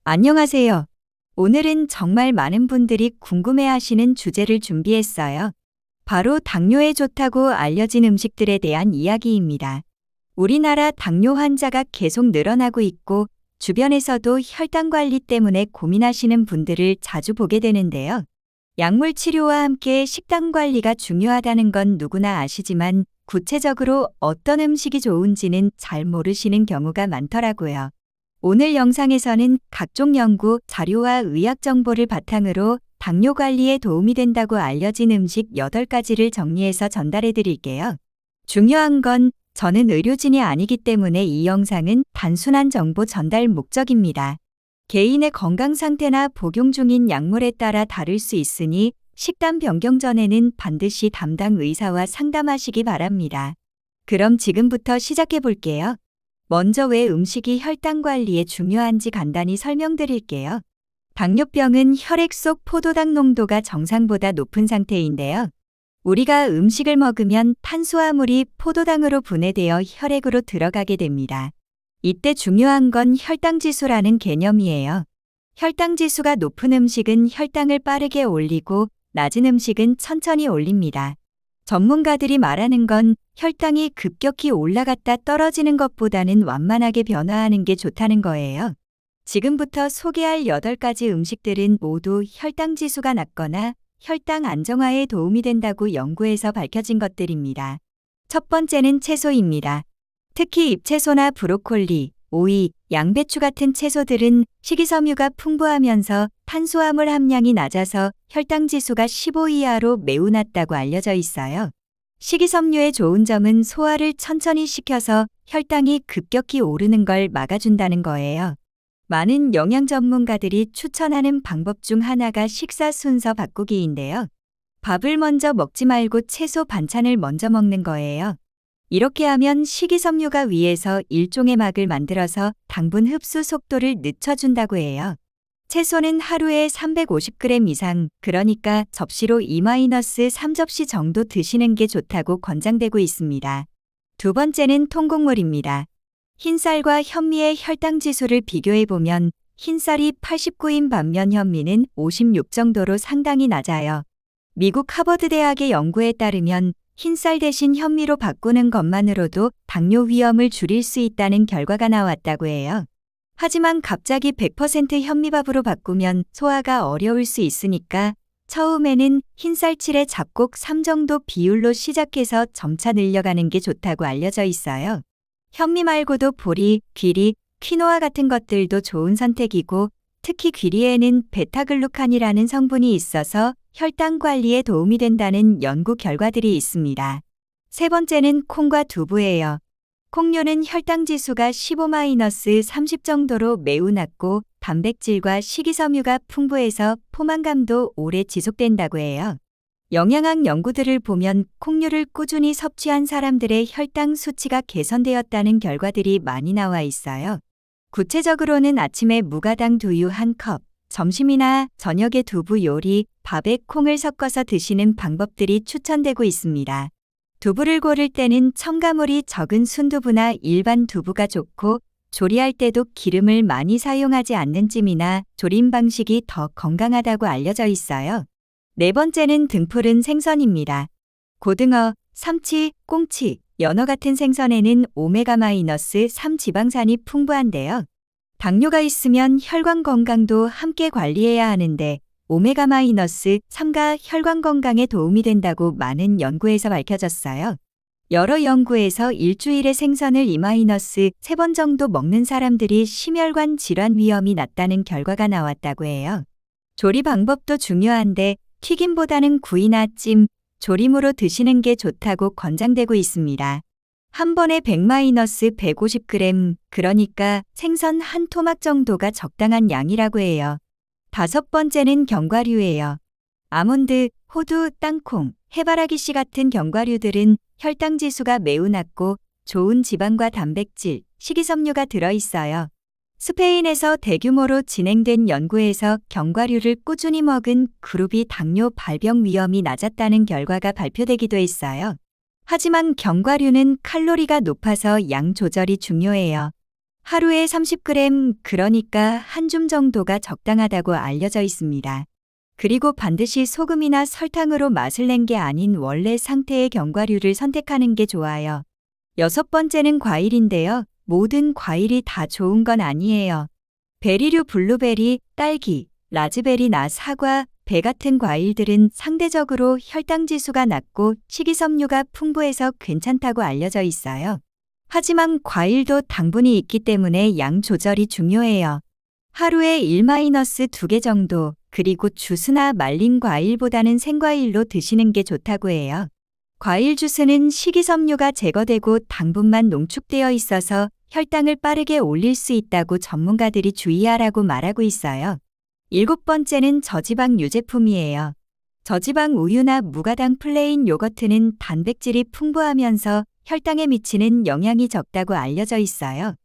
안녕하세요. 오늘은 정말 많은 분들이 궁금해하시는 주제를 준비했어요. 바로 당뇨에 좋다고 알려진 음식들에 대한 이야기입니다. 우리나라 당뇨 환자가 계속 늘어나고 있고, 주변에서도 혈당 관리 때문에 고민하시는 분들을 자주 보게 되는데요. 약물 치료와 함께 식단 관리가 중요하다는 건 누구나 아시지만, 구체적으로 어떤 음식이 좋은지는 잘 모르시는 경우가 많더라고요. 오늘 영상에서는 각종 연구, 자료와 의학 정보를 바탕으로 당뇨 관리에 도움이 된다고 알려진 음식 8가지를 정리해서 전달해 드릴게요. 중요한 건 저는 의료진이 아니기 때문에 이 영상은 단순한 정보 전달 목적입니다. 개인의 건강 상태나 복용 중인 약물에 따라 다를 수 있으니 식단 변경 전에는 반드시 담당 의사와 상담하시기 바랍니다. 그럼 지금부터 시작해 볼게요. 먼저 왜 음식이 혈당 관리에 중요한지 간단히 설명드릴게요. 당뇨병은 혈액 속 포도당 농도가 정상보다 높은 상태인데요. 우리가 음식을 먹으면 탄수화물이 포도당으로 분해되어 혈액으로 들어가게 됩니다. 이때 중요한 건 혈당 지수라는 개념이에요. 혈당 지수가 높은 음식은 혈당을 빠르게 올리고 낮은 음식은 천천히 올립니다. 전문가들이 말하는 건 혈당이 급격히 올라갔다 떨어지는 것보다는 완만하게 변화하는 게 좋다는 거예요. 지금부터 소개할 8가지 음식들은 모두 혈당 지수가 낮거나 혈당 안정화에 도움이 된다고 연구에서 밝혀진 것들입니다. 첫 번째는 채소입니다. 특히 잎채소나 브로콜리, 오이, 양배추 같은 채소들은 식이섬유가 풍부하면서 탄수화물 함량이 낮아서 혈당 지수가 15 이하로 매우 낮다고 알려져 있어요. 식이섬유의 좋은 점은 소화를 천천히 시켜서 혈당이 급격히 오르는 걸 막아준다는 거예요. 많은 영양 전문가들이 추천하는 방법 중 하나가 식사 순서 바꾸기인데요. 밥을 먼저 먹지 말고 채소 반찬을 먼저 먹는 거예요. 이렇게 하면 식이섬유가 위에서 일종의 막을 만들어서 당분 흡수 속도를 늦춰준다고 해요. 채소는 하루에 350g 이상, 그러니까 접시로 2-3접시 정도 드시는 게 좋다고 권장되고 있습니다. 두 번째는 통곡물입니다. 흰쌀과 현미의 혈당 지수를 비교해보면 흰쌀이 89인 반면 현미는 56 정도로 상당히 낮아요. 미국 하버드 대학의 연구에 따르면 흰쌀 대신 현미로 바꾸는 것만으로도 당뇨 위험을 줄일 수 있다는 결과가 나왔다고 해요. 하지만 갑자기 100% 현미밥으로 바꾸면 소화가 어려울 수 있으니까 처음에는 흰쌀7에 잡곡 3 정도 비율로 시작해서 점차 늘려가는 게 좋다고 알려져 있어요. 현미 말고도 보리, 귀리, 퀴노아 같은 것들도 좋은 선택이고 특히 귀리에는 베타글루칸이라는 성분이 있어서 혈당 관리에 도움이 된다는 연구 결과들이 있습니다. 세 번째는 콩과 두부예요. 콩류는 혈당 지수가 15-30 정도로 매우 낮고 단백질과 식이섬유가 풍부해서 포만감도 오래 지속된다고 해요. 영양학 연구들을 보면 콩류를 꾸준히 섭취한 사람들의 혈당 수치가 개선되었다는 결과들이 많이 나와 있어요. 구체적으로는 아침에 무가당 두유 1컵, 점심이나 저녁에 두부 요리, 밥에 콩을 섞어서 드시는 방법들이 추천되고 있습니다. 두부를 고를 때는 첨가물이 적은 순두부나 일반 두부가 좋고 조리할 때도 기름을 많이 사용하지 않는 찜이나 조림 방식이 더 건강하다고 알려져 있어요. 네 번째는 등푸른 생선입니다. 고등어, 삼치, 꽁치, 연어 같은 생선에는 오메가-3 지방산이 풍부한데요. 당뇨가 있으면 혈관 건강도 함께 관리해야 하는데 오메가-3가 혈관 건강에 도움이 된다고 많은 연구에서 밝혀졌어요. 여러 연구에서 일주일에 생선을 2-3번 정도 먹는 사람들이 심혈관 질환 위험이 낮다는 결과가 나왔다고 해요. 조리 방법도 중요한데 튀김보다는 구이나 찜, 조림으로 드시는 게 좋다고 권장되고 있습니다. 한 번에 100-150g, 그러니까 생선 한 토막 정도가 적당한 양이라고 해요. 다섯 번째는 견과류예요. 아몬드, 호두, 땅콩, 해바라기씨 같은 견과류들은 혈당 지수가 매우 낮고 좋은 지방과 단백질, 식이섬유가 들어있어요. 스페인에서 대규모로 진행된 연구에서 견과류를 꾸준히 먹은 그룹이 당뇨 발병 위험이 낮았다는 결과가 발표되기도 했어요. 하지만 견과류는 칼로리가 높아서 양 조절이 중요해요. 하루에 30g, 그러니까 한 줌 정도가 적당하다고 알려져 있습니다. 그리고 반드시 소금이나 설탕으로 맛을 낸 게 아닌 원래 상태의 견과류를 선택하는 게 좋아요. 6번째는 과일인데요. 모든 과일이 다 좋은 건 아니에요. 베리류 블루베리, 딸기, 라즈베리나 사과, 배 같은 과일들은 상대적으로 혈당 지수가 낮고 식이섬유가 풍부해서 괜찮다고 알려져 있어요. 하지만 과일도 당분이 있기 때문에 양 조절이 중요해요. 하루에 1-2개 정도, 그리고 주스나 말린 과일보다는 생과일로 드시는 게 좋다고 해요. 과일 주스는 식이섬유가 제거되고 당분만 농축되어 있어서 혈당을 빠르게 올릴 수 있다고 전문가들이 주의하라고 말하고 있어요. 7번째는 저지방 유제품이에요. 저지방 우유나 무가당 플레인 요거트는 단백질이 풍부하면서 혈당에 미치는 영향이 적다고 알려져 있어요.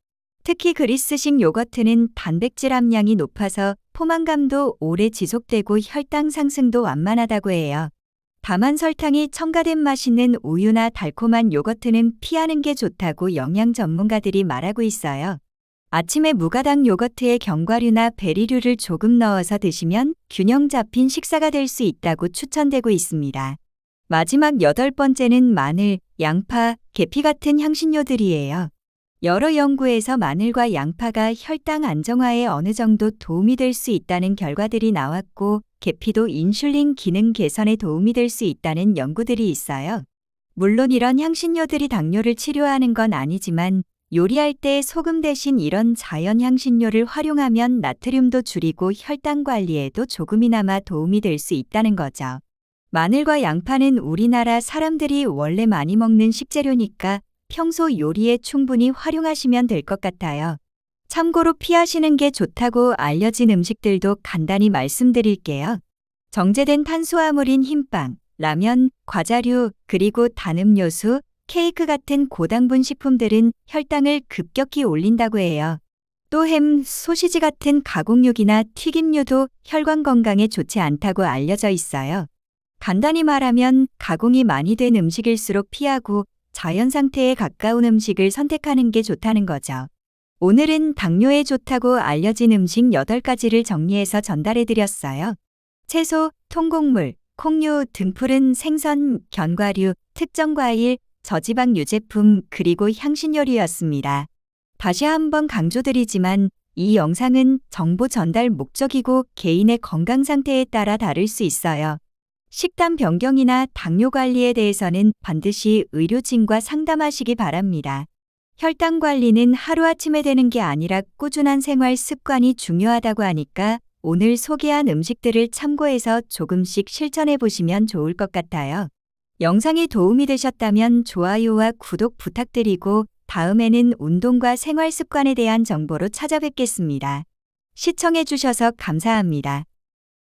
특히 그리스식 요거트는 단백질 함량이 높아서 포만감도 오래 지속되고 혈당 상승도 완만하다고 해요. 다만 설탕이 첨가된 맛있는 우유나 달콤한 요거트는 피하는 게 좋다고 영양 전문가들이 말하고 있어요. 아침에 무가당 요거트에 견과류나 베리류를 조금 넣어서 드시면 균형 잡힌 식사가 될 수 있다고 추천되고 있습니다. 마지막 8번째는 마늘, 양파, 계피 같은 향신료들이에요. 여러 연구에서 마늘과 양파가 혈당 안정화에 어느 정도 도움이 될 수 있다는 결과들이 나왔고, 계피도 인슐린 기능 개선에 도움이 될 수 있다는 연구들이 있어요. 물론 이런 향신료들이 당뇨를 치료하는 건 아니지만 요리할 때 소금 대신 이런 자연 향신료를 활용하면 나트륨도 줄이고 혈당 관리에도 조금이나마 도움이 될 수 있다는 거죠. 마늘과 양파는 우리나라 사람들이 원래 많이 먹는 식재료니까 평소 요리에 충분히 활용하시면 될 것 같아요. 참고로 피하시는 게 좋다고 알려진 음식들도 간단히 말씀드릴게요. 정제된 탄수화물인 흰빵, 라면, 과자류, 그리고 단음료수, 케이크 같은 고당분 식품들은 혈당을 급격히 올린다고 해요. 또 햄, 소시지 같은 가공육이나 튀김류도 혈관 건강에 좋지 않다고 알려져 있어요. 간단히 말하면 가공이 많이 된 음식일수록 피하고 자연 상태에 가까운 음식을 선택하는 게 좋다는 거죠. 오늘은 당뇨에 좋다고 알려진 음식 8가지를 정리해서 전달해드렸어요. 채소, 통곡물, 콩류, 등푸른 생선, 견과류, 특정 과일, 저지방 유제품, 그리고 향신료류였습니다. 다시 한번 강조드리지만 이 영상은 정보 전달 목적이고 개인의 건강 상태에 따라 다를 수 있어요. 식단 변경이나 당뇨 관리에 대해서는 반드시 의료진과 상담하시기 바랍니다. 혈당 관리는 하루아침에 되는 게 아니라 꾸준한 생활 습관이 중요하다고 하니까 오늘 소개한 음식들을 참고해서 조금씩 실천해 보시면 좋을 것 같아요. 영상이 도움이 되셨다면 좋아요와 구독 부탁드리고 다음에는 운동과 생활 습관에 대한 정보로 찾아뵙겠습니다. 시청해 주셔서 감사합니다.